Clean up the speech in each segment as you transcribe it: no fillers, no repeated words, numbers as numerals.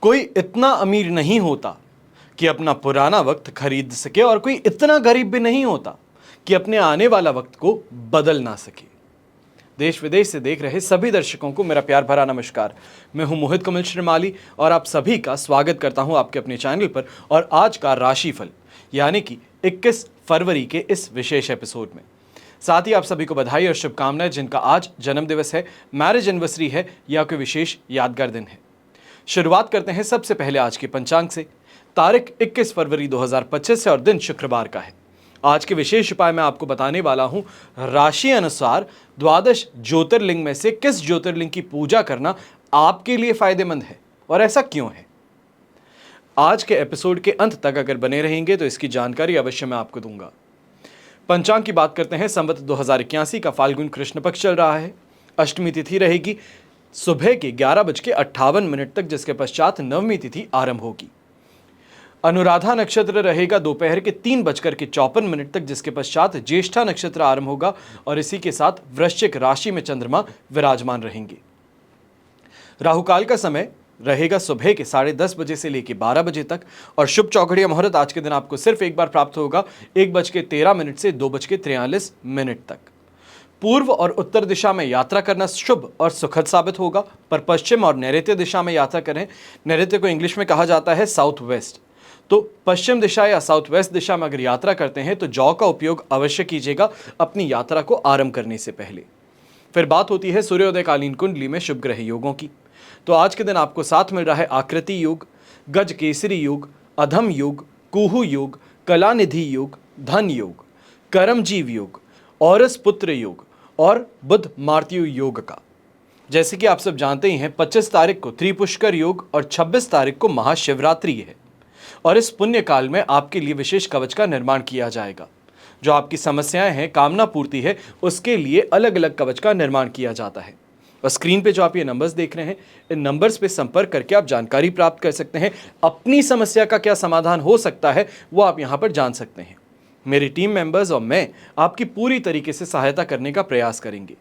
कोई इतना अमीर नहीं होता कि अपना पुराना वक्त खरीद सके और कोई इतना गरीब भी नहीं होता कि अपने आने वाला वक्त को बदल ना सके। देश विदेश से देख रहे सभी दर्शकों को मेरा प्यार भरा नमस्कार। मैं हूं मोहित कमल श्रीमाली और आप सभी का स्वागत करता हूं आपके अपने चैनल पर। और आज का राशिफल यानी कि 21 फरवरी के इस विशेष एपिसोड में साथ ही आप सभी को बधाई और शुभकामनाएं जिनका आज जन्म दिवस है, मैरिज एनिवर्सरी है या कोई विशेष यादगार दिन है। शुरुआत करते हैं सबसे पहले आज के पंचांग से। तारीख 21 फरवरी 2025 से और दिन शुक्रवार का है। आज के विशेष उपाय मैं आपको बताने वाला हूं राशि अनुसार द्वादश ज्योतिर्लिंग में से किस ज्योतिर्लिंग की पूजा करना आपके लिए फायदेमंद है और ऐसा क्यों है। आज के एपिसोड के अंत तक अगर बने रहेंगे तो इसकी जानकारी अवश्य मैं आपको दूंगा। पंचांग की बात करते हैं। संवत 2081 का फाल्गुन कृष्ण पक्ष चल रहा है। अष्टमी तिथि रहेगी सुबह के 11:58 तक, जिसके पश्चात नवमी तिथि आरंभ होगी। अनुराधा नक्षत्र रहेगा दोपहर के 3:54 तक, जिसके पश्चात ज्येष्ठा नक्षत्र आरंभ होगा और इसी के साथ वृश्चिक राशि में चंद्रमा विराजमान रहेंगे। राहुकाल का समय रहेगा सुबह के 10:30 बजे से लेकर 12 बजे तक और शुभ चौघड़िया मुहूर्त आज के दिन आपको सिर्फ एक बार प्राप्त होगा 1:13 से 2:43 तक। पूर्व और उत्तर दिशा में यात्रा करना शुभ और सुखद साबित होगा, पर पश्चिम और नैऋत्य दिशा में यात्रा करें। नैऋत्य को इंग्लिश में कहा जाता है साउथ वेस्ट। तो पश्चिम दिशा या साउथ वेस्ट दिशा में अगर यात्रा करते हैं तो जौ का उपयोग अवश्य कीजिएगा अपनी यात्रा को आरंभ करने से पहले। फिर बात होती है सूर्योदय कालीन कुंडली में शुभ ग्रह योगों की। तो आज के दिन आपको साथ मिल रहा है आकृति योग, गज केसरी योग, अधम योग, कुहू योग, कलानिधि योग, धन योग, करमजीव योग, औरस पुत्र योग और बुध मार्त्यु योग का। जैसे कि आप सब जानते ही हैं 25 तारीख को त्रिपुष्कर योग और 26 तारीख को महाशिवरात्रि है और इस पुण्य काल में आपके लिए विशेष कवच का निर्माण किया जाएगा। जो आपकी समस्याएं हैं, कामना पूर्ति है, उसके लिए अलग अलग कवच का निर्माण किया जाता है। और स्क्रीन पे जो आप ये नंबर्स देख रहे हैं, इन नंबर्स पे संपर्क करके आप जानकारी प्राप्त कर सकते हैं। अपनी समस्या का क्या समाधान हो सकता है वो आप यहाँ पर जान सकते हैं। मेरी टीम मेंबर्स और मैं आपकी पूरी तरीके से सहायता करने का प्रयास करेंगे।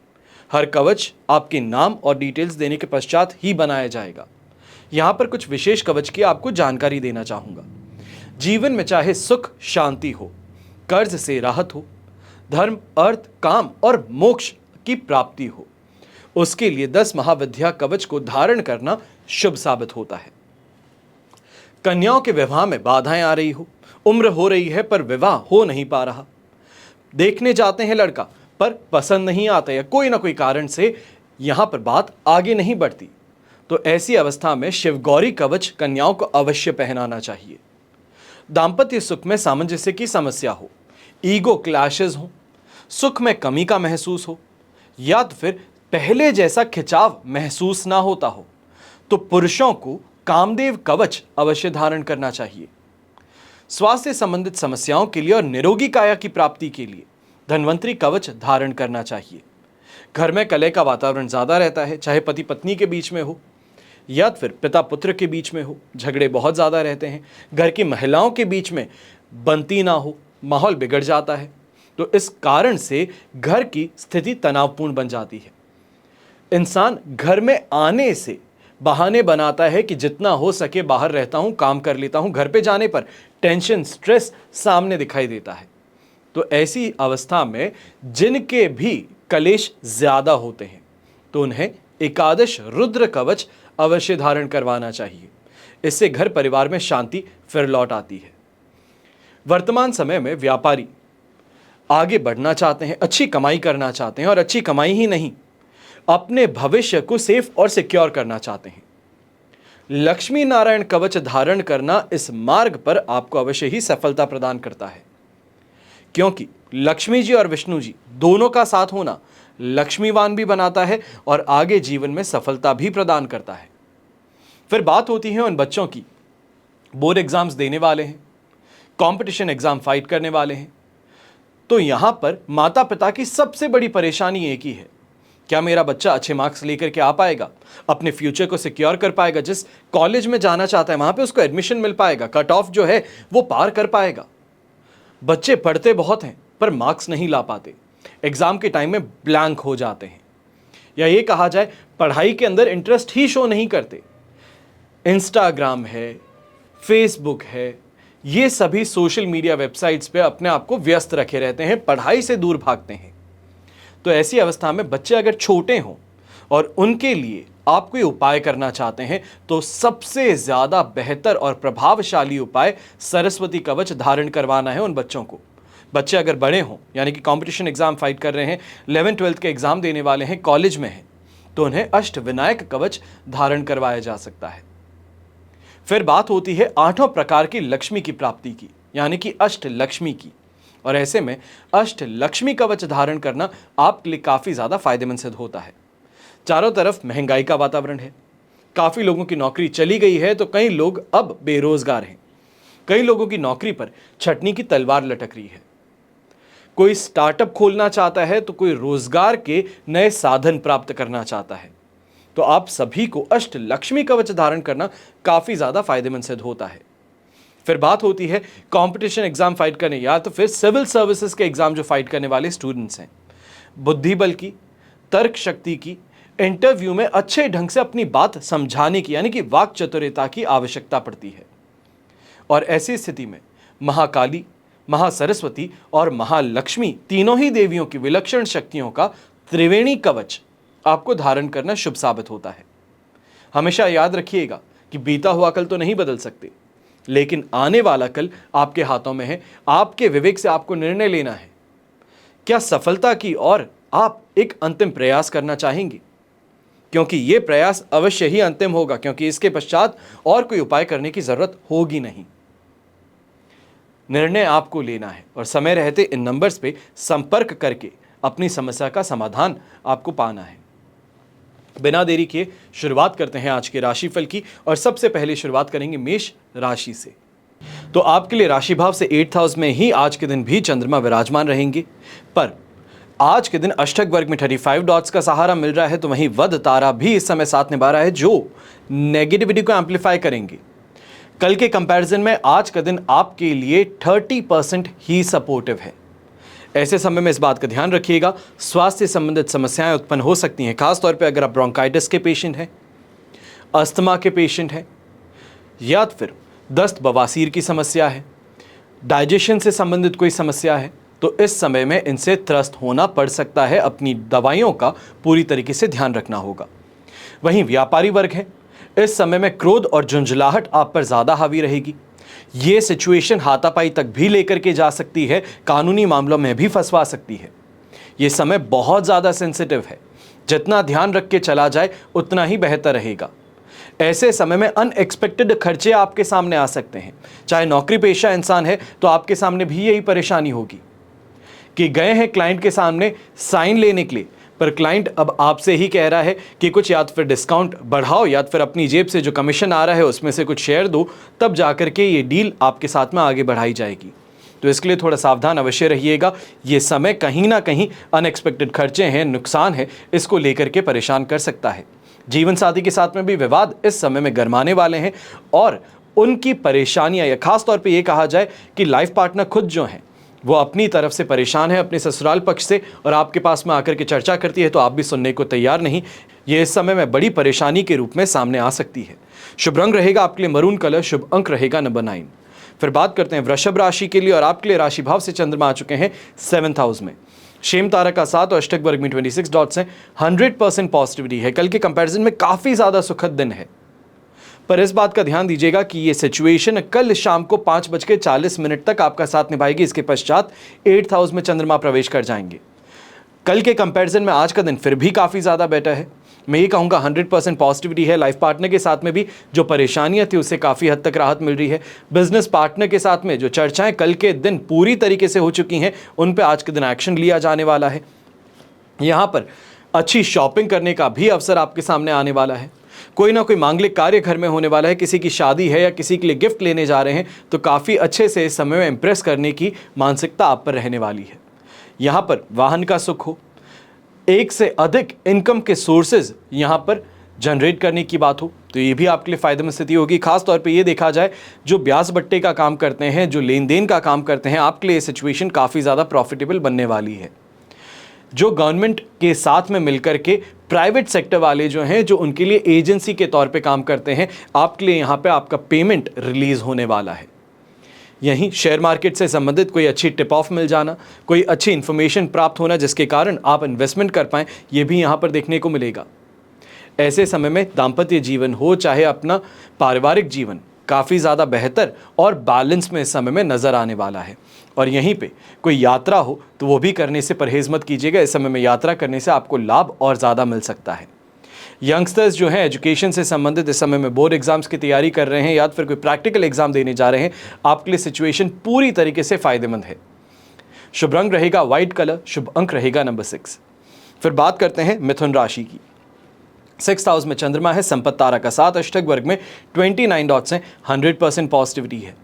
हर कवच आपके नाम और डिटेल्स देने के पश्चात ही बनाया जाएगा। यहाँ पर कुछ विशेष कवच की आपको जानकारी देना चाहूँगा। जीवन में चाहे सुख शांति हो, कर्ज से राहत हो, धर्म अर्थ काम और मोक्ष की प्राप्ति हो, उसके लिए 10 महाविद्या कवच को धारण करना शुभ साबित होता है। कन्याओं के विवाह में बाधाएं आ रही हो, उम्र हो रही है पर विवाह हो नहीं पा रहा, देखने जाते हैं लड़का पर पसंद नहीं आता या कोई ना कोई कारण से यहां पर बात आगे नहीं बढ़ती, तो ऐसी अवस्था में शिवगौरी कवच कन्याओं को अवश्य पहनाना चाहिए। दाम्पत्य सुख में सामंजस्य की समस्या हो, ईगो क्लैशेस हो, सुख में कमी का महसूस हो या तो फिर पहले जैसा खिंचाव महसूस ना होता हो, तो पुरुषों को कामदेव कवच अवश्य धारण करना चाहिए। स्वास्थ्य संबंधित समस्याओं के लिए और निरोगी काया की प्राप्ति के लिए धन्वंतरी कवच धारण करना चाहिए। घर में कलह का वातावरण ज्यादा रहता है, चाहे पति पत्नी के बीच में हो या फिर पिता पुत्र के बीच में हो, झगड़े बहुत ज्यादा रहते हैं, घर की महिलाओं के बीच में बनती ना हो, माहौल बिगड़ जाता है, तो इस कारण से घर की स्थिति तनावपूर्ण बन जाती है। इंसान घर में आने से बहाने बनाता है कि जितना हो सके बाहर रहता हूं, काम कर लेता हूं, घर पे जाने पर टेंशन स्ट्रेस सामने दिखाई देता है। तो ऐसी अवस्था में जिनके भी कलेश ज्यादा होते हैं तो उन्हें एकादश रुद्र कवच अवश्य धारण करवाना चाहिए। इससे घर परिवार में शांति फिर लौट आती है। वर्तमान समय में व्यापारी आगे बढ़ना चाहते हैं, अच्छी कमाई करना चाहते हैं और अच्छी कमाई ही नहीं, अपने भविष्य को सेफ और सिक्योर करना चाहते हैं। लक्ष्मी नारायण कवच धारण करना इस मार्ग पर आपको अवश्य ही सफलता प्रदान करता है, क्योंकि लक्ष्मी जी और विष्णु जी दोनों का साथ होना लक्ष्मीवान भी बनाता है और आगे जीवन में सफलता भी प्रदान करता है। फिर बात होती है उन बच्चों की बोर्ड एग्जाम्स देने वाले हैं, कंपटीशन एग्जाम फाइट करने वाले हैं, तो यहां पर माता पिता की सबसे बड़ी परेशानी एक ही है, क्या मेरा बच्चा अच्छे मार्क्स लेकर के आ पाएगा, अपने फ्यूचर को सिक्योर कर पाएगा, जिस कॉलेज में जाना चाहता है वहां पे उसको एडमिशन मिल पाएगा, कट ऑफ जो है वो पार कर पाएगा। बच्चे पढ़ते बहुत हैं पर मार्क्स नहीं ला पाते, एग्जाम के टाइम में ब्लैंक हो जाते हैं, या ये कहा जाए पढ़ाई के अंदर इंटरेस्ट ही शो नहीं करते। इंस्टाग्राम है, फेसबुक है, ये सभी सोशल मीडिया वेबसाइट्स पे अपने आप को व्यस्त रखे रहते हैं, पढ़ाई से दूर भागते हैं। तो ऐसी अवस्था में बच्चे अगर छोटे हों और उनके लिए आप कोई उपाय करना चाहते हैं तो सबसे ज़्यादा बेहतर और प्रभावशाली उपाय सरस्वती कवच धारण करवाना है उन बच्चों को। बच्चे अगर बड़े हों, यानी कि कंपटीशन एग्जाम फाइट कर रहे हैं, 11th-12th के एग्जाम देने वाले हैं, कॉलेज में हैं, तो उन्हें अष्टविनायक कवच धारण करवाया जा सकता है। फिर बात होती है 8 प्रकार की लक्ष्मी की प्राप्ति की, यानी कि अष्ट लक्ष्मी की। और ऐसे में अष्ट लक्ष्मी कवच धारण करना आपके लिए काफ़ी ज़्यादा फायदेमंद सिद्ध होता है। चारों तरफ महंगाई का वातावरण है, काफ़ी लोगों की नौकरी चली गई है, तो कई लोग अब बेरोजगार हैं। कई लोगों की नौकरी पर छटनी की तलवार लटक रही है। कोई स्टार्टअप खोलना चाहता है, तो कोई रोजगार के नए साधन प्राप्त करना चाहता है। तो आप सभी को अष्ट लक्ष्मी कवच धारण करना काफ़ी ज़्यादा फायदेमंद सिद्ध होता है। फिर बात होती है कंपटीशन एग्जाम फाइट करने या तो फिर सिविल सर्विसेज के एग्जाम जो फाइट करने वाले स्टूडेंट्स हैं, बुद्धि बल की, तर्क शक्ति की, इंटरव्यू में अच्छे ढंग से अपनी बात समझाने की, यानी कि वाक चतुरता की आवश्यकता पड़ती है। और ऐसी स्थिति में महाकाली, महासरस्वती और महालक्ष्मी तीनों ही देवियों की विलक्षण शक्तियों का त्रिवेणी कवच आपको धारण करना शुभ साबित होता है। हमेशा याद रखिएगा कि बीता हुआ कल तो नहीं बदल सकते, लेकिन आने वाला कल आपके हाथों में है। आपके विवेक से आपको निर्णय लेना है। क्या सफलता की ओर आप एक अंतिम प्रयास करना चाहेंगे? क्योंकि यह प्रयास अवश्य ही अंतिम होगा, क्योंकि इसके पश्चात और कोई उपाय करने की जरूरत होगी नहीं। निर्णय आपको लेना है और समय रहते इन नंबर्स पे संपर्क करके अपनी समस्या का समाधान आपको पाना है। बिना देरी किए शुरुआत करते हैं आज के राशिफल की, और सबसे पहले शुरुआत करेंगे मेष राशि से। तो आपके लिए राशि भाव से 8th हाउस में ही आज के दिन भी चंद्रमा विराजमान रहेंगे, पर आज के दिन अष्टक वर्ग में 35 डॉट्स का सहारा मिल रहा है, तो वहीं वध तारा भी इस समय साथ निभा रहा है, जो नेगेटिविटी को एम्पलीफाई करेंगे। कल के कंपैरिजन में आज का दिन आपके लिए 30% ही सपोर्टिव है। ऐसे समय में इस बात का ध्यान रखिएगा, स्वास्थ्य संबंधित समस्याएं उत्पन्न हो सकती हैं, खासतौर पे अगर आप ब्रोंकाइटिस के पेशेंट हैं, अस्थमा के पेशेंट हैं, या फिर दस्त बवासीर की समस्या है, डाइजेशन से संबंधित कोई समस्या है, तो इस समय में इनसे त्रस्त होना पड़ सकता है। अपनी दवाइयों का पूरी तरीके से ध्यान रखना होगा। वहीं व्यापारी वर्ग है, इस समय में क्रोध और झुंझलाहट आप पर ज्यादा हावी रहेगी। ये सिचुएशन हाथापाई तक भी लेकर के जा सकती है, कानूनी मामलों में भी फंसवा सकती है। ये समय बहुत ज़्यादा सेंसिटिव है, जितना ध्यान रख के चला जाए उतना ही बेहतर रहेगा। ऐसे समय में अनएक्सपेक्टेड खर्चे आपके सामने आ सकते हैं। चाहे नौकरी पेशा इंसान है तो आपके सामने भी यही परेशानी होगी कि गए हैं क्लाइंट के सामने साइन लेने के लिए, पर क्लाइंट अब आपसे ही कह रहा है कि कुछ या तो फिर डिस्काउंट बढ़ाओ या फिर अपनी जेब से जो कमीशन आ रहा है उसमें से कुछ शेयर दो, तब जाकर के ये डील आपके साथ में आगे बढ़ाई जाएगी। तो इसके लिए थोड़ा सावधान अवश्य रहिएगा। ये समय कहीं ना कहीं अनएक्सपेक्टेड खर्चे हैं, नुकसान है, इसको लेकर के परेशान कर सकता है। जीवन साथी के साथ में भी विवाद इस समय में गरमाने वाले हैं, और उनकी परेशानियां, या खास तौर पे ये कहा जाए कि लाइफ पार्टनर खुद जो हैं वो अपनी तरफ से परेशान है अपने ससुराल पक्ष से, और आपके पास में आकर के चर्चा करती है तो आप भी सुनने को तैयार नहीं। ये इस समय में बड़ी परेशानी के रूप में सामने आ सकती है। शुभ रंग रहेगा आपके लिए मरून कलर, शुभ अंक रहेगा नंबर 9। फिर बात करते हैं वृषभ राशि के लिए, और आपके लिए राशि भाव से चंद्रमा आ चुके हैं 7th हाउस में। शेम तारा का 7 और अष्टक वर्ग में 26 डॉट्स हैं। 100% पॉजिटिविटी है। कल के कंपैरिजन में काफ़ी ज़्यादा सुखद दिन है, पर इस बात का ध्यान दीजिएगा कि ये सिचुएशन कल शाम को 5:40 तक आपका साथ निभाएगी। इसके पश्चात 8th हाउस में चंद्रमा प्रवेश कर जाएंगे। कल के कंपैरिजन में आज का दिन फिर भी काफ़ी ज़्यादा बेटर है। मैं ये कहूँगा 100% पॉजिटिविटी है। लाइफ पार्टनर के साथ में भी जो परेशानियाँ थी उससे काफ़ी हद तक राहत मिल रही है। बिजनेस पार्टनर के साथ में जो चर्चाएँ कल के दिन पूरी तरीके से हो चुकी हैं, उन पर आज के दिन एक्शन लिया जाने वाला है। यहाँ पर अच्छी शॉपिंग करने का भी अवसर आपके सामने आने वाला है। कोई ना कोई मांगलिक कार्य घर में होने वाला है, किसी की शादी है या किसी के लिए गिफ्ट लेने जा रहे हैं, तो काफ़ी अच्छे से इस समय में इम्प्रेस करने की मानसिकता आप पर रहने वाली है। यहाँ पर वाहन का सुख हो, एक से अधिक इनकम के सोर्सेज यहाँ पर जनरेट करने की बात हो, तो ये भी आपके लिए फ़ायदेमंद स्थिति होगी। खास तौर पे ये देखा जाए जो ब्याज बट्टे का काम करते हैं, जो लेन देन का काम करते हैं, आपके लिए ये सिचुएशन काफ़ी ज़्यादा प्रॉफिटेबल बनने वाली है। जो गवर्नमेंट के साथ में मिलकर के प्राइवेट सेक्टर वाले जो हैं, जो उनके लिए एजेंसी के तौर पे काम करते हैं, आपके लिए यहाँ पे आपका पेमेंट रिलीज होने वाला है। यहीं शेयर मार्केट से संबंधित कोई अच्छी टिप ऑफ मिल जाना, कोई अच्छी इन्फॉर्मेशन प्राप्त होना जिसके कारण आप इन्वेस्टमेंट कर पाएँ, ये भी यहाँ पर देखने को मिलेगा। ऐसे समय में दाम्पत्य जीवन हो चाहे अपना पारिवारिक जीवन, काफ़ी ज़्यादा बेहतर और बैलेंस में इस समय में नज़र आने वाला है। और यहीं पे कोई यात्रा हो तो वो भी करने से परहेज़ मत कीजिएगा। इस समय में यात्रा करने से आपको लाभ और ज़्यादा मिल सकता है। यंगस्टर्स जो हैं एजुकेशन से संबंधित इस समय में बोर्ड एग्जाम्स की तैयारी कर रहे हैं या फिर कोई प्रैक्टिकल एग्जाम देने जा रहे हैं, आपके लिए सिचुएशन पूरी तरीके से फ़ायदेमंद है। शुभ रंग रहेगा वाइट कलर, शुभ अंक रहेगा नंबर 6। फिर बात करते हैं मिथुन राशि की। 6th हाउस में चंद्रमा है, संपत्ति तारा का 7 अष्टक वर्ग में 29 डॉट्स हैं, 100% पॉजिटिविटी है।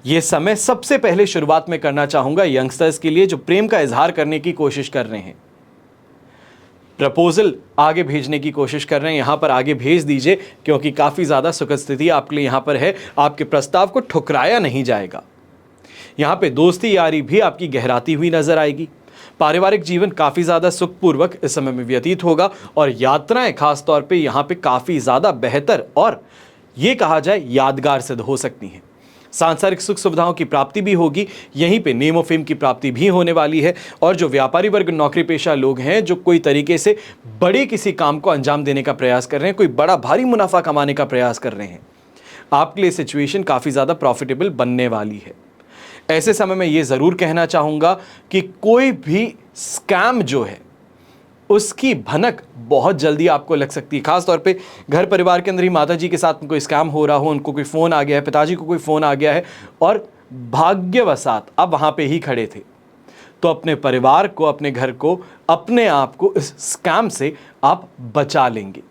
ये समय सबसे पहले शुरुआत में करना चाहूंगा यंगस्टर्स के लिए जो प्रेम का इजहार करने की कोशिश कर रहे हैं, प्रपोजल आगे भेजने की कोशिश कर रहे हैं, यहां पर आगे भेज दीजिए क्योंकि काफ़ी ज़्यादा सुखद स्थिति आपके लिए यहां पर है। आपके प्रस्ताव को ठुकराया नहीं जाएगा। यहां पे दोस्ती यारी भी आपकी गहराती हुई नजर आएगी। पारिवारिक जीवन काफ़ी ज़्यादा सुखपूर्वक इस समय में व्यतीत होगा और यात्राएं खास तौर पे यहाँ पे काफ़ी ज़्यादा बेहतर और ये कहा जाए यादगार सिद्ध हो सकती हैं। सांसारिक सुख सुविधाओं की प्राप्ति भी होगी, यहीं पे नेम और फेम की प्राप्ति भी होने वाली है। और जो व्यापारी वर्ग, नौकरी पेशा लोग हैं, जो कोई तरीके से बड़े किसी काम को अंजाम देने का प्रयास कर रहे हैं, कोई बड़ा भारी मुनाफा कमाने का प्रयास कर रहे हैं, आपके लिए सिचुएशन काफ़ी ज़्यादा प्रॉफिटेबल बनने वाली है। ऐसे समय में ये ज़रूर कहना चाहूँगा कि कोई भी स्कैम जो है उसकी भनक बहुत जल्दी आपको लग सकती है। खास तौर पे घर परिवार के अंदर ही माता जी के साथ में कोई स्कैम हो रहा हो, उनको कोई फ़ोन आ गया है, पिताजी को कोई फ़ोन आ गया है और भाग्यवशात अब वहाँ पे ही खड़े थे, तो अपने परिवार को, अपने घर को, अपने आप को इस स्कैम से आप बचा लेंगे।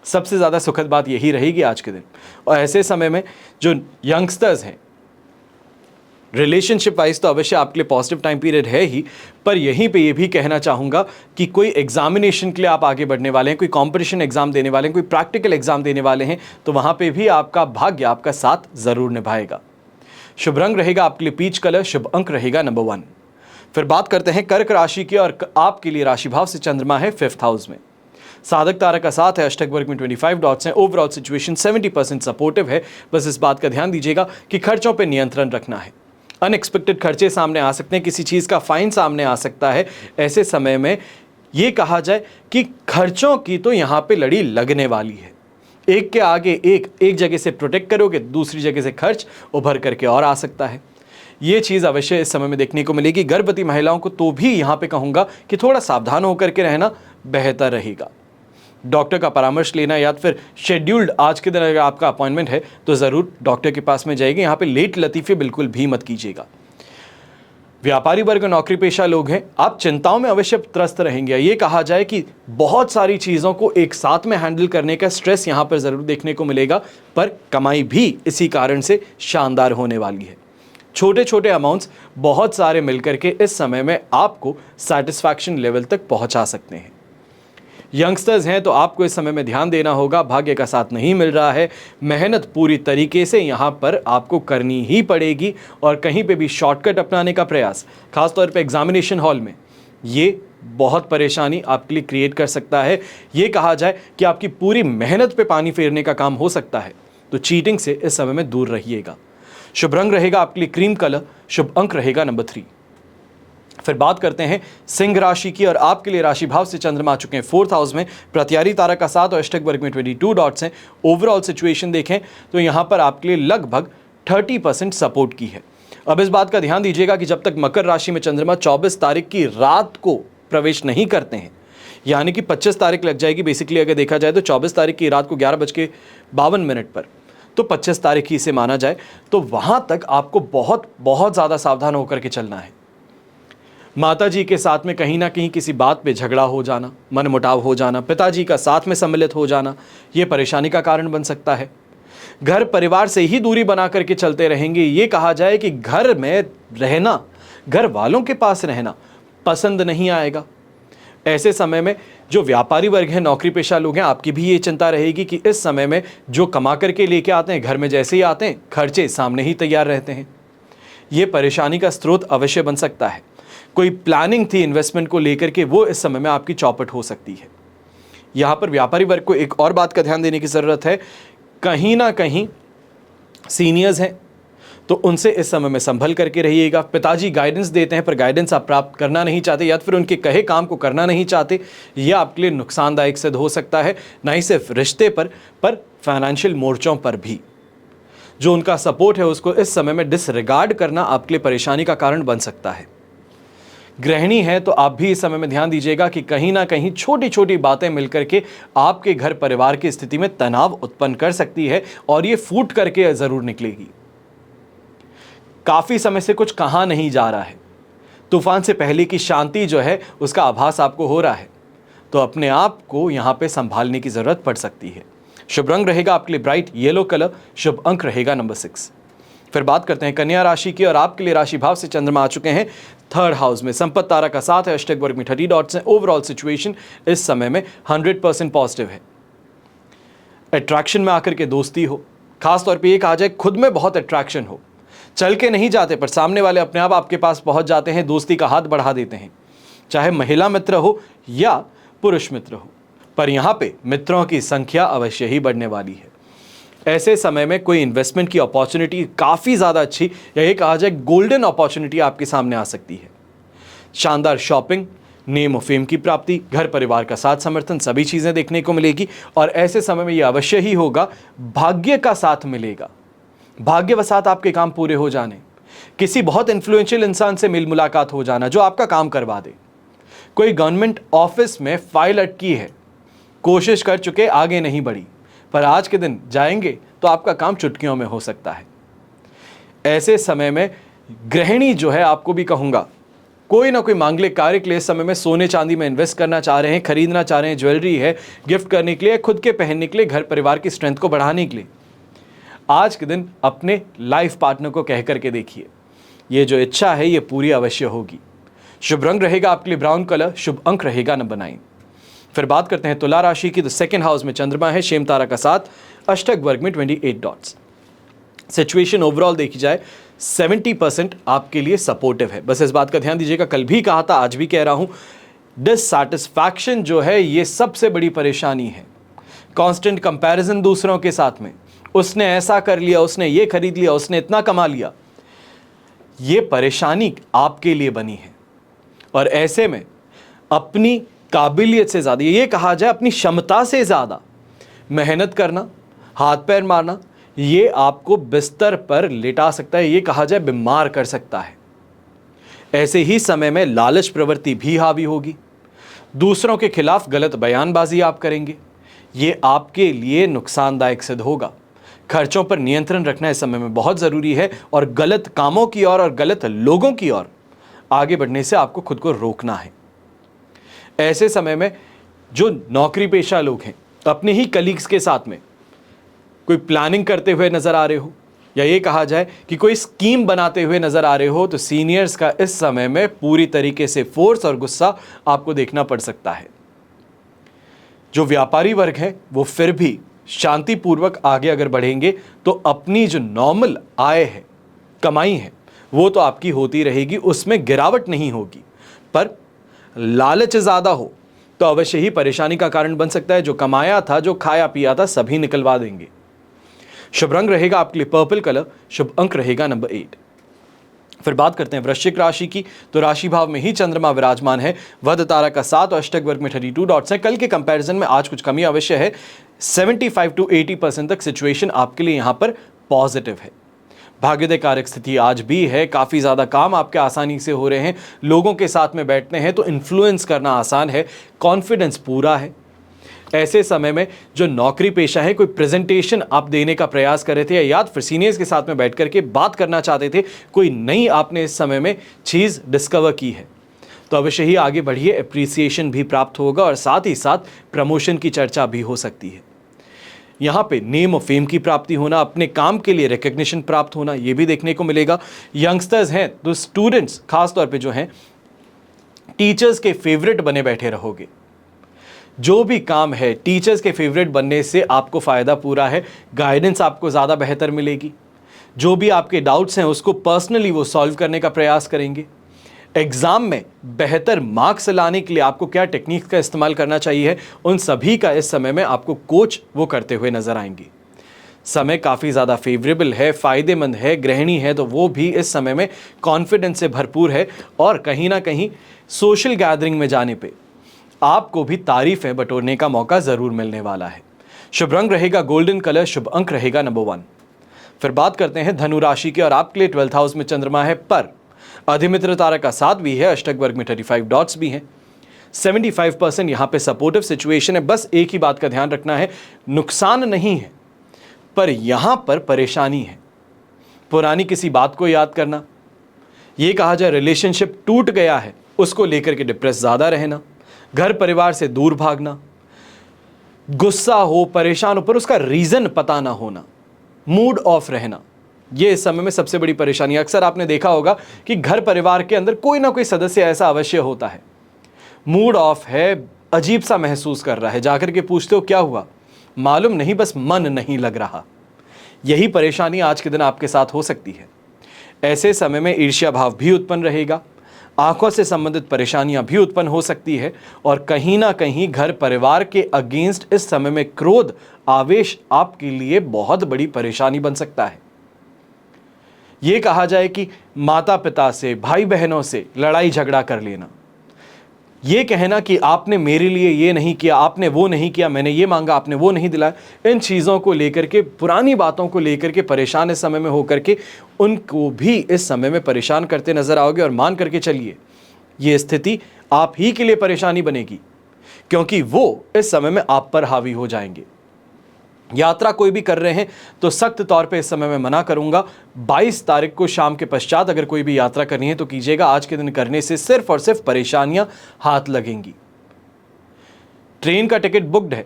सबसे ज़्यादा सुखद बात यही रहेगी आज के दिन। और ऐसे समय में जो यंगस्टर्स हैं, रिलेशनशिप वाइज तो अवश्य आपके लिए पॉजिटिव टाइम पीरियड है ही, पर यहीं पे ये भी कहना चाहूँगा कि कोई एग्जामिनेशन के लिए आप आगे बढ़ने वाले हैं, कोई कॉम्पिटिशन एग्जाम देने वाले हैं, कोई प्रैक्टिकल एग्जाम देने वाले हैं, तो वहाँ पे भी आपका भाग्य आपका साथ ज़रूर निभाएगा। शुभ रंग रहेगा आपके लिए पीच कलर, शुभ अंक रहेगा नंबर 1। फिर बात करते हैं कर्क राशि की और आपके लिए राशि भाव से चंद्रमा है 5th हाउस में, साधक तारा का 7 है, अष्टक वर्ग में 25 डॉट्स हैं। ओवरऑल सिचुएशन 70% सपोर्टिव है। बस इस बात का ध्यान दीजिएगा कि खर्चों पर नियंत्रण रखना है। अनएक्सपेक्टेड खर्चे सामने आ सकते हैं, किसी चीज़ का फाइन सामने आ सकता है। ऐसे समय में ये कहा जाए कि खर्चों की तो यहाँ पे लड़ी लगने वाली है। एक के आगे एक जगह से प्रोटेक्ट करोगे, दूसरी जगह से खर्च उभर करके और आ सकता है। ये चीज़ अवश्य इस समय में देखने को मिलेगी। गर्भवती महिलाओं को तो भी यहाँ पे कहूँगा कि थोड़ा सावधान होकर के रहना बेहतर रहेगा। डॉक्टर का परामर्श लेना या फिर शेड्यूल्ड आज के दिन अगर आपका अपॉइंटमेंट है तो ज़रूर डॉक्टर के पास में जाइए। यहाँ पे लेट लतीफ़े बिल्कुल भी मत कीजिएगा। व्यापारी वर्ग, नौकरी पेशा लोग हैं, आप चिंताओं में अवश्य त्रस्त रहेंगे। ये कहा जाए कि बहुत सारी चीज़ों को एक साथ में हैंडल करने का स्ट्रेस यहाँ पर ज़रूर देखने को मिलेगा, पर कमाई भी इसी कारण से शानदार होने वाली है। छोटे छोटे अमाउंट्स बहुत सारे मिलकर के इस समय में आपको सेटिस्फैक्शन लेवल तक पहुँचा सकते हैं। यंगस्टर्स हैं तो आपको इस समय में ध्यान देना होगा, भाग्य का साथ नहीं मिल रहा है। मेहनत पूरी तरीके से यहाँ पर आपको करनी ही पड़ेगी और कहीं पे भी शॉर्टकट अपनाने का प्रयास, खासतौर पे एग्जामिनेशन हॉल में, ये बहुत परेशानी आपके लिए क्रिएट कर सकता है। ये कहा जाए कि आपकी पूरी मेहनत पे पानी फेरने का काम हो सकता है, तो चीटिंग से इस समय में दूर रहिएगा। शुभ रंग रहेगा आपके लिए क्रीम कलर, शुभ अंक रहेगा नंबर 3। फिर बात करते हैं सिंह राशि की और आपके लिए राशि भाव से चंद्रमा आ चुके हैं 4th हाउस में, प्रत्यारी तारा का 7 और अष्टक वर्ग में 22 डॉट्स हैं। ओवरऑल सिचुएशन देखें तो यहाँ पर आपके लिए लगभग 30% सपोर्ट की है। अब इस बात का ध्यान दीजिएगा कि जब तक मकर राशि में चंद्रमा 24 तारीख की रात को प्रवेश नहीं करते हैं, यानी कि 25 तारीख लग जाएगी बेसिकली, अगर देखा जाए तो 24 तारीख की रात को 11:52 पर, तो 25 तारीख ही इसे माना जाए, तो वहाँ तक आपको बहुत ज़्यादा सावधान होकर के चलना है। माता जी के साथ में कहीं ना कहीं किसी बात पे झगड़ा हो जाना, मनमुटाव हो जाना, पिताजी का साथ में सम्मिलित हो जाना, ये परेशानी का कारण बन सकता है। घर परिवार से ही दूरी बना करके चलते रहेंगे। ये कहा जाए कि घर में रहना, घर वालों के पास रहना पसंद नहीं आएगा। ऐसे समय में जो व्यापारी वर्ग है, नौकरी पेशा लोग हैं, आपकी भी ये चिंता रहेगी कि इस समय में जो कमा करके लेके आते हैं, घर में जैसे ही आते हैं खर्चे सामने ही तैयार रहते हैं। ये परेशानी का स्रोत अवश्य बन सकता है। कोई प्लानिंग थी इन्वेस्टमेंट को लेकर के, वो इस समय में आपकी चौपट हो सकती है। यहां पर व्यापारी वर्ग को एक और बात का ध्यान देने की जरूरत है, कहीं ना कहीं सीनियर्स हैं तो उनसे इस समय में संभल करके रहिएगा। पिताजी गाइडेंस देते हैं पर गाइडेंस आप प्राप्त करना नहीं चाहते, या फिर उनके कहे काम को करना नहीं चाहते, यह आपके लिए नुकसानदायक सिद्ध हो सकता है। ना ही सिर्फ रिश्ते पर फाइनेंशियल मोर्चों पर भी जो उनका सपोर्ट है उसको इस समय में डिसरिगार्ड करना आपके लिए परेशानी का कारण बन सकता है। गृहिणी है तो आप भी इस समय में ध्यान दीजिएगा कि कहीं ना कहीं छोटी छोटी बातें मिलकर के आपके घर परिवार की स्थिति में तनाव उत्पन्न कर सकती है और ये फूट करके जरूर निकलेगी। काफी समय से कुछ कहा नहीं जा रहा है, तूफान से पहले की शांति जो है उसका आभास आपको हो रहा है, तो अपने आप को यहां पे संभालने की जरूरत पड़ सकती है। शुभ रंग रहेगा आपके लिए ब्राइट येलो कलर, शुभ अंक रहेगा नंबर 6। फिर बात करते हैं कन्या राशि की, और आपके लिए राशि भाव से चंद्रमा आ चुके हैं 3rd हाउस में। संपत्ति तारा का साथ है, अष्टक वर्ग में 30 डॉट्स हैं। ओवरऑल सिचुएशन इस समय में 100% पॉजिटिव है। अट्रैक्शन में आकर के दोस्ती हो, खासतौर पे ये कहा जाए खुद में बहुत अट्रैक्शन हो, चल के नहीं जाते पर सामने वाले अपने आप आपके पास पहुंच जाते हैं, दोस्ती का हाथ बढ़ा देते हैं, चाहे महिला मित्र हो या पुरुष मित्र हो, पर यहां पे मित्रों की संख्या अवश्य ही बढ़ने वाली है। ऐसे समय में कोई इन्वेस्टमेंट की अपॉर्चुनिटी काफी ज्यादा अच्छी, या ये कहा जाए गोल्डन अपॉर्चुनिटी आपके सामने आ सकती है। शानदार शॉपिंग, नेम और फेम की प्राप्ति, घर परिवार का साथ समर्थन, सभी चीजें देखने को मिलेगी। और ऐसे समय में यह अवश्य ही होगा, भाग्य का साथ मिलेगा, भाग्यवशात आपके काम पूरे हो जाने, किसी बहुत इन्फ्लुएंशियल इंसान से मिल मुलाकात हो जाना जो आपका काम करवा दे। कोई गवर्नमेंट ऑफिस में फाइल अटकी है, कोशिश कर चुके आगे नहीं बढ़ी, पर आज के दिन जाएंगे तो आपका काम चुटकियों में हो सकता है। ऐसे समय में गृहिणी जो है, आपको भी कहूंगा, कोई ना कोई मांगलिक कार्य के लिए इस समय में सोने चांदी में इन्वेस्ट करना चाह रहे हैं, खरीदना चाह रहे हैं, ज्वेलरी है गिफ्ट करने के लिए, खुद के पहनने के लिए, घर परिवार की स्ट्रेंथ को बढ़ाने के लिए। आज के दिन अपने लाइफ पार्टनर को कह करके देखिए, ये जो इच्छा है ये पूरी अवश्य होगी। शुभ रंग रहेगा आपके लिए ब्राउन कलर, शुभ अंक रहेगा नंबर 9। फिर बात करते हैं तुला राशि की, तो 2nd हाउस में चंद्रमा है, शेम तारा का साथ, अष्टक वर्ग में 28 डॉट्स। सिचुएशन ओवरऑल देखी जाए 70% आपके लिए सपोर्टिव है। बस इस बात का ध्यान दीजिएगा, कल भी कहा था आज भी कह रहा हूं, डिससैटिस्फैक्शन जो है ये सबसे बड़ी परेशानी है। कांस्टेंट कंपैरिजन दूसरों के साथ में, उसने ऐसा कर लिया, उसने ये खरीद लिया, उसने इतना कमा लिया, ये परेशानी आपके लिए बनी है। और ऐसे में अपनी काबिलियत से ज़्यादा, ये कहा जाए अपनी क्षमता से ज़्यादा मेहनत करना, हाथ पैर मारना, ये आपको बिस्तर पर लेटा सकता है, ये कहा जाए बीमार कर सकता है। ऐसे ही समय में लालच प्रवृत्ति भी हावी होगी, दूसरों के खिलाफ गलत बयानबाजी आप करेंगे, ये आपके लिए नुकसानदायक सिद्ध होगा। खर्चों पर नियंत्रण रखना इस समय में बहुत ज़रूरी है, और गलत कामों की ओर और गलत लोगों की ओर आगे बढ़ने से आपको खुद को रोकना है। ऐसे समय में जो नौकरी पेशा लोग हैं, अपने ही कलीग्स के साथ में कोई प्लानिंग करते हुए नजर आ रहे हो, या ये कहा जाए कि कोई स्कीम बनाते हुए नजर आ रहे हो, तो सीनियर्स का इस समय में पूरी तरीके से फोर्स और गुस्सा आपको देखना पड़ सकता है। जो व्यापारी वर्ग है वो फिर भी शांतिपूर्वक आगे अगर बढ़ेंगे तो अपनी जो नॉर्मल आय है, कमाई है, वो तो आपकी होती रहेगी, उसमें गिरावट नहीं होगी। पर लालच ज़्यादा हो तो अवश्य ही परेशानी का कारण बन सकता है। जो कमाया था, जो खाया पिया था, सभी निकलवा देंगे। शुभ रंग रहेगा आपके लिए पर्पल कलर, शुभ अंक रहेगा नंबर 8। फिर बात करते हैं वृश्चिक राशि की, तो राशि भाव में ही चंद्रमा विराजमान है, वध तारा का 7 और अष्टक वर्ग में 32 डॉट्स हैं। कल के कंपैरिजन में आज कुछ कमी अवश्य है, 75 to 80% तक सिचुएशन आपके लिए यहां पर पॉजिटिव है। भाग्योदय कारक स्थिति आज भी है, काफ़ी ज़्यादा काम आपके आसानी से हो रहे हैं, लोगों के साथ में बैठते हैं तो इन्फ्लुएंस करना आसान है, कॉन्फिडेंस पूरा है। ऐसे समय में जो नौकरी पेशा है, कोई प्रेजेंटेशन आप देने का प्रयास कर रहे थे, या फिर सीनियर्स के साथ में बैठ करके बात करना चाहते थे, कोई नई आपने इस समय में चीज़ डिस्कवर की है, तो अवश्य ही आगे बढ़िए, अप्रिसिएशन भी प्राप्त होगा और साथ ही साथ प्रमोशन की चर्चा भी हो सकती है। यहाँ पे नेम और फेम की प्राप्ति होना, अपने काम के लिए रिकग्निशन प्राप्त होना, ये भी देखने को मिलेगा। यंगस्टर्स हैं तो स्टूडेंट्स खास तौर पे जो हैं, टीचर्स के फेवरेट बने बैठे रहोगे। जो भी काम है टीचर्स के फेवरेट बनने से आपको फ़ायदा पूरा है, गाइडेंस आपको ज़्यादा बेहतर मिलेगी। जो भी आपके डाउट्स हैं उसको पर्सनली वो सॉल्व करने का प्रयास करेंगे। एग्जाम में बेहतर मार्क्स लाने के लिए आपको क्या टेक्निक का इस्तेमाल करना चाहिए, उन सभी का इस समय में आपको कोच वो करते हुए नजर आएंगे। समय काफ़ी ज़्यादा फेवरेबल है, फ़ायदेमंद है। गृहिणी है तो वो भी इस समय में कॉन्फिडेंस से भरपूर है और कहीं ना कहीं सोशल गैदरिंग में जाने पे आपको भी तारीफें बटोरने का मौका ज़रूर मिलने वाला है। शुभ रंग रहेगा गोल्डन कलर, शुभ अंक रहेगा नंबर 1। फिर बात करते हैं धनु राशि की और आपके लिए 12th हाउस में चंद्रमा है, पर अधिमित्र तारा का साथ भी है, अष्टक वर्ग में 35 डॉट्स भी हैं। 75% यहाँ पे सपोर्टिव सिचुएशन है। बस एक ही बात का ध्यान रखना है, नुकसान नहीं है पर यहां पर परेशानी है। पुरानी किसी बात को याद करना, ये कहा जाए रिलेशनशिप टूट गया है उसको लेकर के डिप्रेस ज़्यादा रहना, घर परिवार से दूर भागना, गुस्सा हो, परेशान हो पर उसका रीज़न पता ना होना, मूड ऑफ रहना, ये इस समय में सबसे बड़ी परेशानी है। अक्सर आपने देखा होगा कि घर परिवार के अंदर कोई ना कोई सदस्य ऐसा अवश्य होता है, मूड ऑफ है, अजीब सा महसूस कर रहा है, जाकर के पूछते हो क्या हुआ, मालूम नहीं, बस मन नहीं लग रहा। यही परेशानी आज के दिन आपके साथ हो सकती है। ऐसे समय में ईर्ष्या भाव भी उत्पन्न रहेगा, आंखों से संबंधित परेशानियां भी उत्पन्न हो सकती है और कहीं ना कहीं घर परिवार के अगेंस्ट इस समय में क्रोध, आवेश आपके लिए बहुत बड़ी परेशानी बन सकता है। यह कहा जाए कि माता पिता से, भाई बहनों से लड़ाई झगड़ा कर लेना, ये कहना कि आपने मेरे लिए ये नहीं किया, आपने वो नहीं किया, मैंने ये मांगा आपने वो नहीं दिलाया, इन चीज़ों को लेकर के, पुरानी बातों को लेकर के परेशान इस समय में होकर के उनको भी इस समय में परेशान करते नजर आओगे। और मान करके चलिए ये स्थिति आप ही के लिए परेशानी बनेगी क्योंकि वो इस समय में आप पर हावी हो जाएंगे। यात्रा कोई भी कर रहे हैं तो सख्त तौर पे इस समय मैं मना करूंगा। 22 तारीख को शाम के पश्चात अगर कोई भी यात्रा करनी है तो कीजिएगा। आज के दिन करने से सिर्फ और सिर्फ परेशानियां हाथ लगेंगी। ट्रेन का टिकट बुक्ड है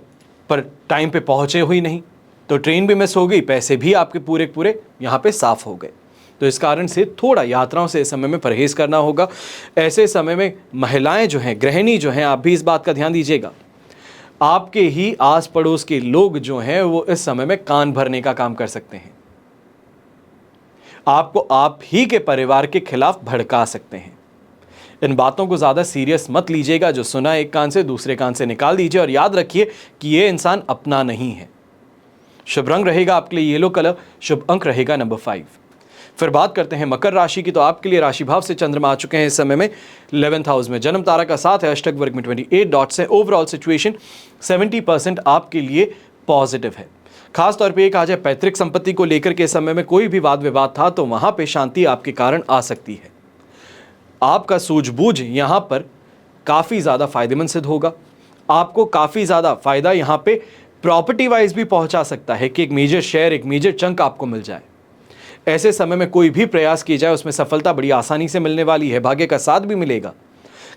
पर टाइम पे पहुंचे हुई नहीं तो ट्रेन भी मिस हो गई, पैसे भी आपके पूरे पूरे यहां पे साफ हो गए। तो इस कारण से थोड़ा यात्राओं से इस समय में परहेज करना होगा। ऐसे समय में महिलाएं जो हैं, गृहिणी जो हैं, आप भी इस बात का ध्यान दीजिएगा। आपके ही आस पड़ोस के लोग जो हैं वो इस समय में कान भरने का काम कर सकते हैं, आपको आप ही के परिवार के खिलाफ भड़का सकते हैं। इन बातों को ज्यादा सीरियस मत लीजिएगा। जो सुना एक कान से दूसरे कान से निकाल दीजिए और याद रखिए कि ये इंसान अपना नहीं है। शुभ रंग रहेगा आपके लिए येलो कलर, शुभ अंक रहेगा नंबर 5। फिर बात करते हैं मकर राशि की। तो आपके लिए राशि भाव से चंद्रमा आ चुके हैं इस समय में 11th हाउस में, जन्म तारा का साथ है, अष्टक वर्ग में 28 डॉट्स है। ओवरऑल सिचुएशन 70% आपके लिए पॉजिटिव है। खास तौर पे ये कहा जाए पैतृक संपत्ति को लेकर के समय में कोई भी वाद विवाद था तो वहां पे शांति आपके कारण आ सकती है। आपका सूझबूझ यहां पर काफी ज्यादा फायदेमंद सिद्ध होगा। आपको काफी ज्यादा फायदा यहां पे प्रॉपर्टी वाइज भी पहुंचा सकता है कि एक मेजर शेयर, एक मेजर चंक आपको मिल जाए। ऐसे समय में कोई भी प्रयास की जाए उसमें सफलता बड़ी आसानी से मिलने वाली है। भाग्य का साथ भी मिलेगा।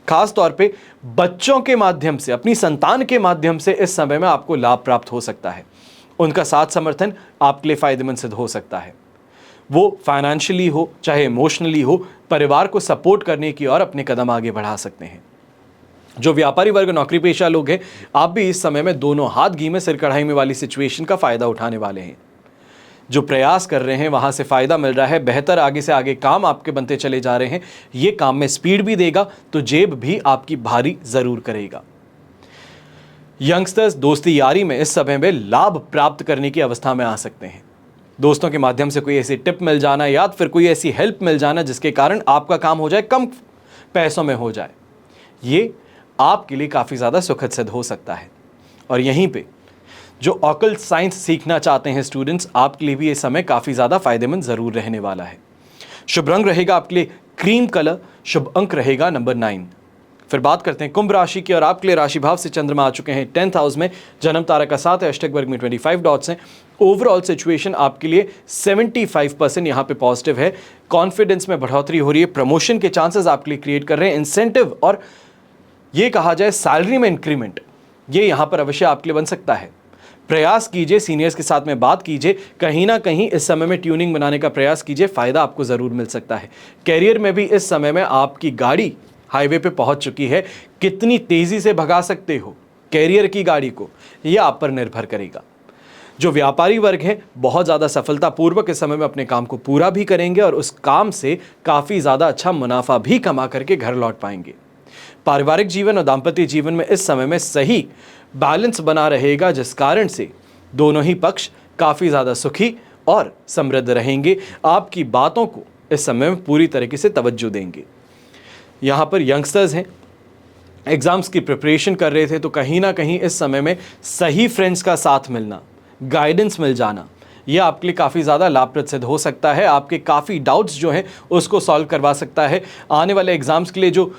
खास तौर पे बच्चों के माध्यम से, अपनी संतान के माध्यम से इस समय में आपको लाभ प्राप्त हो सकता है। उनका साथ समर्थन आपके लिए फायदेमंद सिद्ध हो सकता है। वो फाइनेंशियली हो चाहे इमोशनली हो, परिवार को सपोर्ट करने की ओर अपने कदम आगे बढ़ा सकते हैं। जो व्यापारी वर्ग, नौकरी पेशा लोग हैं, आप भी इस समय में दोनों हाथ घी में सिर कढ़ाई में वाली सिचुएशन का फायदा उठाने वाले हैं। जो प्रयास कर रहे हैं वहां से फायदा मिल रहा है। बेहतर आगे से आगे काम आपके बनते चले जा रहे हैं। ये काम में स्पीड भी देगा तो जेब भी आपकी भारी जरूर करेगा। यंगस्टर्स दोस्ती यारी में इस समय में लाभ प्राप्त करने की अवस्था में आ सकते हैं। दोस्तों के माध्यम से कोई ऐसी टिप मिल जाना या फिर कोई ऐसी हेल्प मिल जाना जिसके कारण आपका काम हो जाए, कम पैसों में हो जाए, ये आपके लिए काफी ज्यादा सुखद सिद्ध हो सकता है। और यहीं पे जो ऑकल्ट साइंस सीखना चाहते हैं स्टूडेंट्स, आपके लिए भी ये समय काफी ज्यादा फायदेमंद जरूर रहने वाला है। शुभ रंग रहेगा आपके लिए क्रीम कलर, शुभ अंक रहेगा नंबर 9। फिर बात करते हैं कुंभ राशि की और आपके लिए राशि भाव से चंद्रमा आ चुके हैं 10th हाउस में, जन्म तारा का साथ है, अष्टक वर्ग में 25 डॉट्स हैं। ओवरऑल सिचुएशन आपके लिए 75% यहाँ पे पॉजिटिव है। कॉन्फिडेंस में बढ़ोतरी हो रही है, प्रमोशन के चांसेस आपके लिए क्रिएट कर रहे हैं। इंसेंटिव और ये कहा जाए सैलरी में इंक्रीमेंट, ये यहाँ पर अवश्य आपके लिए बन सकता है। प्रयास कीजिए, सीनियर्स के साथ में बात कीजिए, कहीं ना कहीं इस समय में ट्यूनिंग बनाने का प्रयास कीजिए, फायदा आपको जरूर मिल सकता है। कैरियर में भी इस समय में आपकी गाड़ी हाईवे पे पहुंच चुकी है। कितनी तेजी से भगा सकते हो कैरियर की गाड़ी को, यह आप पर निर्भर करेगा। जो व्यापारी वर्ग है बहुत ज़्यादा सफलतापूर्वक इस समय में अपने काम को पूरा भी करेंगे और उस काम से काफ़ी ज़्यादा अच्छा मुनाफा भी कमा करके घर लौट पाएंगे। पारिवारिक जीवन और दाम्पत्य जीवन में इस समय में सही बैलेंस बना रहेगा, जिस कारण से दोनों ही पक्ष काफ़ी ज़्यादा सुखी और समृद्ध रहेंगे। आपकी बातों को इस समय में पूरी तरीके से तवज्जो देंगे। यहाँ पर यंगस्टर्स हैं, एग्ज़ाम्स की प्रिपरेशन कर रहे थे, तो कहीं ना कहीं इस समय में सही फ्रेंड्स का साथ मिलना, गाइडेंस मिल जाना, यह आपके लिए काफ़ी ज़्यादा लाभप्रद सिद्ध हो सकता है। आपके काफ़ी डाउट्स जो हैं उसको सॉल्व करवा सकता है। आने वाले एग्ज़ाम्स के लिए जो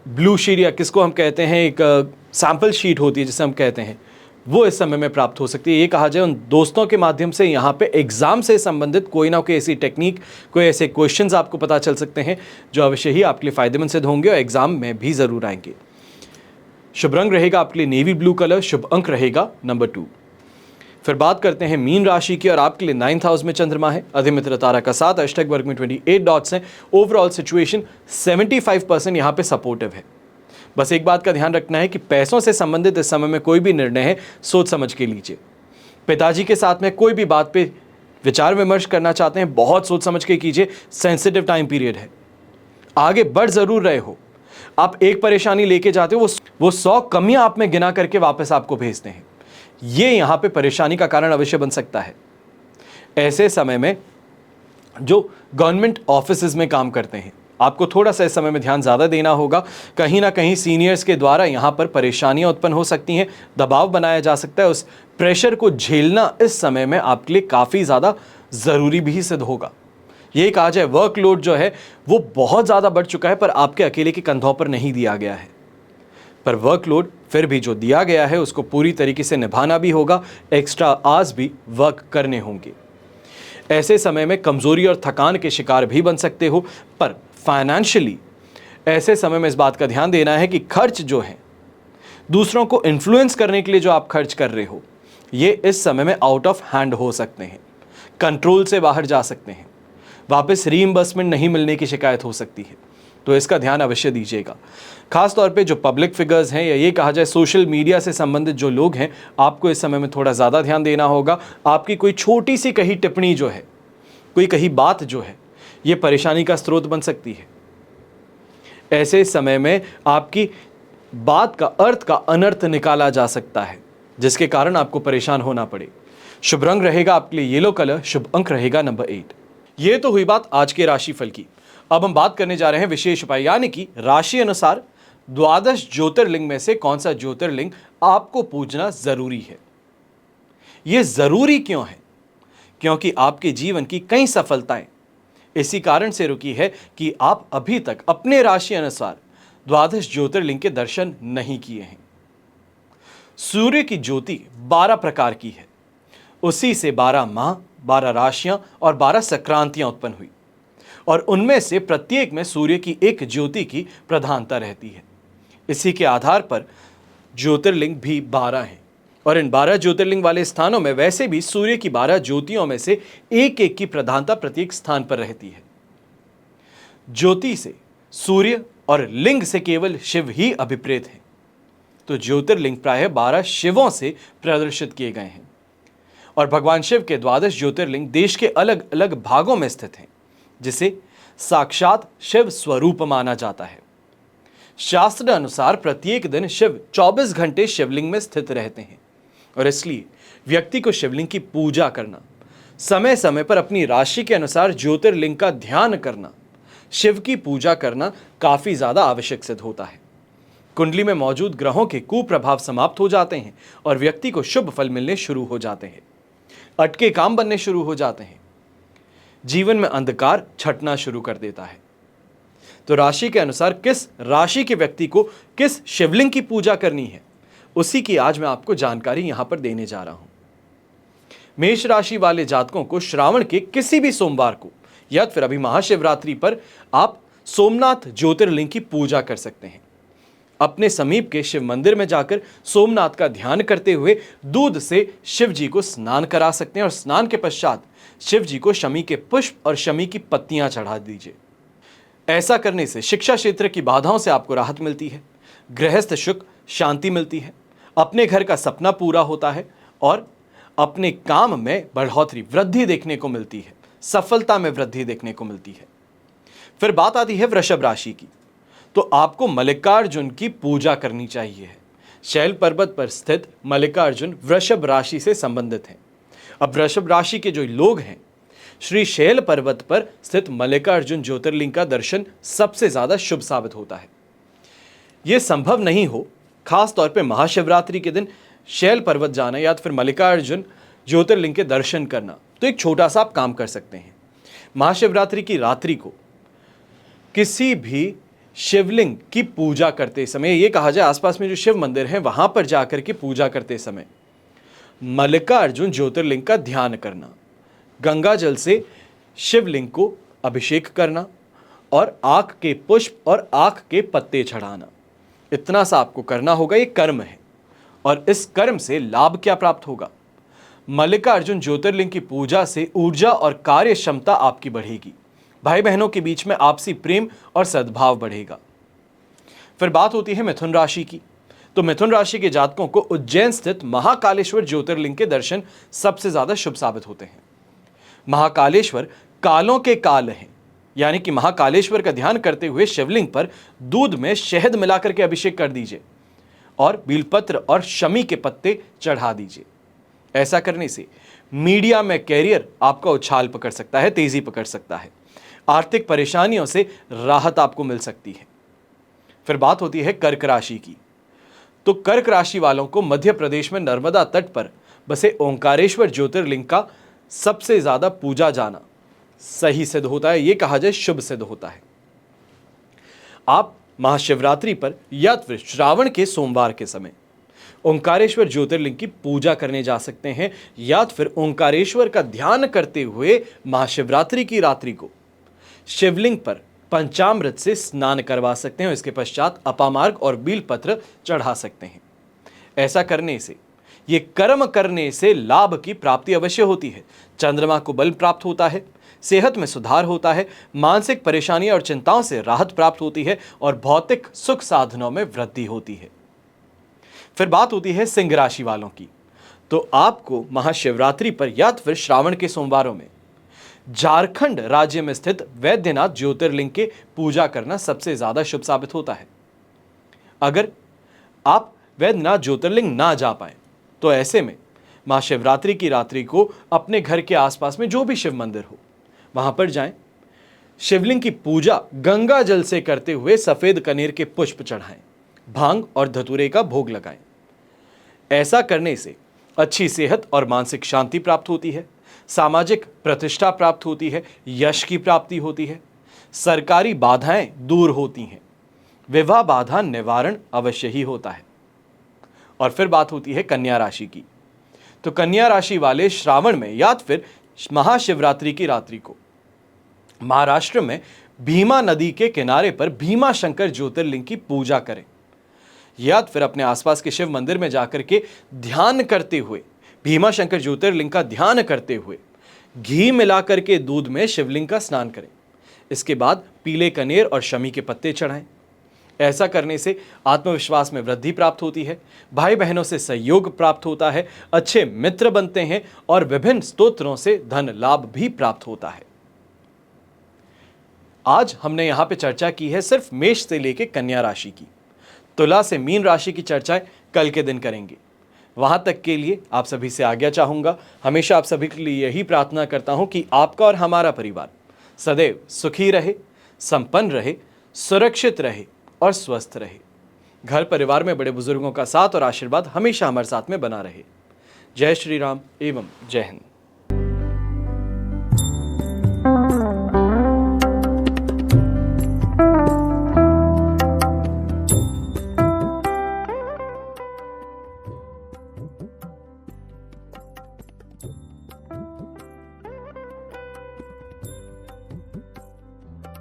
ब्लू शीट या किसको हम कहते हैं, एक सैम्पल शीट होती है जिसे हम कहते हैं, वो इस समय में प्राप्त हो सकती है। ये कहा जाए उन दोस्तों के माध्यम से यहाँ पे एग्ज़ाम से संबंधित कोई ना कोई ऐसी टेक्निक, कोई ऐसे क्वेश्चंस आपको पता चल सकते हैं जो अवश्य ही आपके लिए फ़ायदेमंद सिद्ध होंगे और एग्ज़ाम में भी ज़रूर आएंगे। शुभ रंग रहेगा आपके लिए नेवी ब्लू कलर, शुभ अंक रहेगा नंबर 2। फिर बात करते हैं मीन राशि की, और आपके लिए 9th हाउस में चंद्रमा है, अधिमित्र तारा का 7, अष्टक वर्ग में 28 डॉट्स हैं। ओवरऑल सिचुएशन 75% यहाँ पे सपोर्टिव है। बस एक बात का ध्यान रखना है कि पैसों से संबंधित इस समय में कोई भी निर्णय है सोच समझ के लीजिए। पिताजी के साथ में कोई भी बात पे विचार विमर्श करना चाहते हैं, बहुत सोच समझ के कीजिए। सेंसिटिव टाइम पीरियड है, आगे बढ़ जरूर रहे हो, आप एक परेशानी लेके जाते हो, वो 100 कमियां आप में गिना करके वापस आपको भेजते हैं। ये यहां पे परेशानी का कारण अवश्य बन सकता है। ऐसे समय में जो गवर्नमेंट ऑफिसेज में काम करते हैं, आपको थोड़ा सा इस समय में ध्यान ज़्यादा देना होगा। कहीं ना कहीं सीनियर्स के द्वारा यहाँ पर परेशानियाँ उत्पन्न हो सकती हैं, दबाव बनाया जा सकता है। उस प्रेशर को झेलना इस समय में आपके लिए काफ़ी ज़्यादा ज़रूरी भी सिद्ध होगा। ये कहा जाए वर्कलोड जो है वो बहुत ज़्यादा बढ़ चुका है, पर आपके अकेले के कंधों पर नहीं दिया गया है। पर वर्कलोड फिर भी जो दिया गया है उसको पूरी तरीके से निभाना भी होगा, एक्स्ट्रा आवर्स भी वर्क करने होंगे। ऐसे समय में कमज़ोरी और थकान के शिकार भी बन सकते हो, पर फाइनेंशियली ऐसे समय में इस बात का ध्यान देना है कि खर्च जो है, दूसरों को इन्फ्लुएंस करने के लिए जो आप खर्च कर रहे हो, ये इस समय में आउट ऑफ हैंड हो सकते हैं, कंट्रोल से बाहर जा सकते हैं, वापस रीइंबर्समेंट नहीं मिलने की शिकायत हो सकती है। तो इसका ध्यान अवश्य दीजिएगा। खास तौर पे जो पब्लिक फिगर्स हैं, या ये कहा जाए सोशल मीडिया से संबंधित जो लोग हैं, आपको इस समय में थोड़ा ज़्यादा ध्यान देना होगा। आपकी कोई छोटी सी कही टिप्पणी जो है, कोई कही बात जो है, ये परेशानी का स्रोत बन सकती है। ऐसे समय में आपकी बात का अर्थ का अनर्थ निकाला जा सकता है, जिसके कारण आपको परेशान होना पड़े। शुभ रंग रहेगा आपके लिए येलो कलर, शुभ अंक रहेगा नंबर 8। ये तो हुई बात आज के राशिफल की। अब हम बात करने जा रहे हैं विशेष उपाय, यानी कि राशि अनुसार 12 ज्योतिर्लिंग में से कौन सा ज्योतिर्लिंग आपको पूजना जरूरी है। यह जरूरी क्यों है? क्योंकि आपके जीवन की कई सफलताएं इसी कारण से रुकी है कि आप अभी तक अपने राशि अनुसार 12 ज्योतिर्लिंग के दर्शन नहीं किए हैं। सूर्य की ज्योति 12 प्रकार की है, उसी से 12 माह, 12 राशियां और 12 संक्रांतियां उत्पन्न हुई, और उनमें से प्रत्येक में सूर्य की एक ज्योति की प्रधानता रहती है। इसी के आधार पर ज्योतिर्लिंग भी 12 हैं, और इन 12 ज्योतिर्लिंग वाले स्थानों में वैसे भी सूर्य की 12 ज्योतियों में से एक एक की प्रधानता प्रत्येक स्थान पर रहती है। ज्योति से सूर्य और लिंग से केवल शिव ही अभिप्रेत हैं, तो ज्योतिर्लिंग प्रायः 12 शिवों से प्रदर्शित किए गए हैं, और भगवान शिव के 12 ज्योतिर्लिंग देश के अलग अलग भागों में स्थित हैं, जिसे साक्षात शिव स्वरूप माना जाता है। शास्त्र अनुसार प्रत्येक दिन शिव 24 घंटे शिवलिंग में स्थित रहते हैं, और इसलिए व्यक्ति को शिवलिंग की पूजा करना, समय समय पर अपनी राशि के अनुसार ज्योतिर्लिंग का ध्यान करना, शिव की पूजा करना काफी ज्यादा आवश्यक सिद्ध होता है। कुंडली में मौजूद ग्रहों के कुप्रभाव समाप्त हो जाते हैं और व्यक्ति को शुभ फल मिलने शुरू हो जाते हैं, अटके काम बनने शुरू हो जाते हैं, जीवन में अंधकार छटना शुरू कर देता है। तो राशि के अनुसार किस राशि के व्यक्ति को किस शिवलिंग की पूजा करनी है, उसी की आज मैं आपको जानकारी यहां पर देने जा रहा हूं। मेष राशि वाले जातकों को श्रावण के किसी भी सोमवार को या फिर अभी महाशिवरात्रि पर आप सोमनाथ ज्योतिर्लिंग की पूजा कर सकते हैं। अपने समीप के शिव मंदिर में जाकर सोमनाथ का ध्यान करते हुए दूध से शिव जी को स्नान करा सकते हैं, और स्नान के पश्चात शिव जी को शमी के पुष्प और शमी की पत्तियां चढ़ा दीजिए। ऐसा करने से शिक्षा क्षेत्र की बाधाओं से आपको राहत मिलती है, गृहस्थ सुख शांति मिलती है, अपने घर का सपना पूरा होता है, और अपने काम में बढ़ोतरी, वृद्धि देखने को मिलती है, सफलता में वृद्धि देखने को मिलती है। फिर बात आती है वृषभ राशि की। तो आपको मल्लिकार्जुन की पूजा करनी चाहिए। शैल पर्वत पर स्थित मल्लिकार्जुन वृषभ राशि से संबंधित हैं। अब वृषभ राशि के जो लोग हैं, श्री शैल पर्वत पर स्थित मल्लिकार्जुन ज्योतिर्लिंग का दर्शन सबसे ज्यादा शुभ साबित होता है। यह संभव नहीं हो खास तौर पे महाशिवरात्रि के दिन शैल पर्वत जाना या फिर मल्लिकार्जुन ज्योतिर्लिंग के दर्शन करना, तो एक छोटा सा आप काम कर सकते हैं। महाशिवरात्रि की रात्रि को किसी भी शिवलिंग की पूजा करते समय, ये कहा जाए आसपास में जो शिव मंदिर है वहां पर जाकर के पूजा करते समय मल्लिकार्जुन ज्योतिर्लिंग का ध्यान करना, गंगा जल से शिवलिंग को अभिषेक करना और आक के पुष्प और आक के पत्ते चढ़ाना, इतना सा आपको करना होगा। ये कर्म है और इस कर्म से लाभ क्या प्राप्त होगा? मल्लिकार्जुन ज्योतिर्लिंग की पूजा से ऊर्जा और कार्य क्षमता आपकी बढ़ेगी। भाई बहनों के बीच में आपसी प्रेम और सद्भाव बढ़ेगा। फिर बात होती है मिथुन राशि की। तो मिथुन राशि के जातकों को उज्जैन स्थित महाकालेश्वर ज्योतिर्लिंग के दर्शन सबसे ज्यादा शुभ साबित होते हैं। महाकालेश्वर कालों के काल हैं, यानी कि महाकालेश्वर का ध्यान करते हुए शिवलिंग पर दूध में शहद मिलाकर के अभिषेक कर दीजिए और बीलपत्र और शमी के पत्ते चढ़ा दीजिए। ऐसा करने से मीडिया में कैरियर आपका उछाल पकड़ सकता है, तेजी पकड़ सकता है। आर्थिक परेशानियों से राहत आपको मिल सकती है। फिर बात होती है कर्क राशि की। तो कर्क राशि वालों को मध्य प्रदेश में नर्मदा तट पर बसे ओंकारेश्वर ज्योतिर्लिंग का सबसे ज्यादा पूजा जाना सही सिद्ध होता है, यह कहा जाए शुभ सिद्ध होता है। आप महाशिवरात्रि पर या फिर श्रावण के सोमवार के समय ओंकारेश्वर ज्योतिर्लिंग की पूजा करने जा सकते हैं, या फिर ओंकारेश्वर का ध्यान करते हुए महाशिवरात्रि की रात्रि को शिवलिंग पर पंचामृत से स्नान करवा सकते हैं। इसके पश्चात अपामार्ग और बीलपत्र चढ़ा सकते हैं। ऐसा करने से, ये कर्म करने से लाभ की प्राप्ति अवश्य होती है। चंद्रमा को बल प्राप्त होता है, सेहत में सुधार होता है, मानसिक परेशानियों और चिंताओं से राहत प्राप्त होती है और भौतिक सुख साधनों में वृद्धि होती है। फिर बात होती है सिंह राशि वालों की। तो आपको महाशिवरात्रि पर या फिर श्रावण के सोमवारों में झारखंड राज्य में स्थित वैद्यनाथ ज्योतिर्लिंग के पूजा करना सबसे ज्यादा शुभ साबित होता है। अगर आप वैद्यनाथ ज्योतिर्लिंग ना जा पाए तो ऐसे में महाशिवरात्रि की रात्रि को अपने घर के आसपास में जो भी शिव मंदिर हो वहां पर जाएं, शिवलिंग की पूजा गंगा जल से करते हुए सफेद कनेर के पुष्प चढ़ाएं, भांग और धतूरे का भोग लगाएं। ऐसा करने से अच्छी सेहत और मानसिक शांति प्राप्त होती है, सामाजिक प्रतिष्ठा प्राप्त होती है, यश की प्राप्ति होती है, सरकारी बाधाएं दूर होती हैं, विवाह बाधा निवारण अवश्य ही होता है। और फिर बात होती है कन्या राशि की। तो कन्या राशि वाले श्रावण में या फिर महाशिवरात्रि की रात्रि को महाराष्ट्र में भीमा नदी के किनारे पर भीमा शंकर ज्योतिर्लिंग की पूजा करें, या फिर अपने आसपास के शिव मंदिर में जाकर के ध्यान करते हुए, भीमा शंकर ज्योतिर्लिंग का ध्यान करते हुए घी मिलाकर के दूध में शिवलिंग का स्नान करें। इसके बाद पीले कनेर और शमी के पत्ते चढ़ाएं। ऐसा करने से आत्मविश्वास में वृद्धि प्राप्त होती है, भाई बहनों से सहयोग प्राप्त होता है, अच्छे मित्र बनते हैं और विभिन्न स्तोत्रों से धन लाभ भी प्राप्त होता है। आज हमने यहां पे चर्चा की है सिर्फ मेष से लेकर कन्या राशि की। तुला से मीन राशि की चर्चाएं कल के दिन करेंगे। वहां तक के लिए आप सभी से आज्ञा चाहूंगा। हमेशा आप सभी के लिए यही प्रार्थना करता हूं कि आपका और हमारा परिवार सदैव सुखी रहे, संपन्न रहे, सुरक्षित रहे और स्वस्थ रहे। घर परिवार में बड़े बुजुर्गों का साथ और आशीर्वाद हमेशा हमारे साथ में बना रहे। जय श्री राम एवं जय हिंद।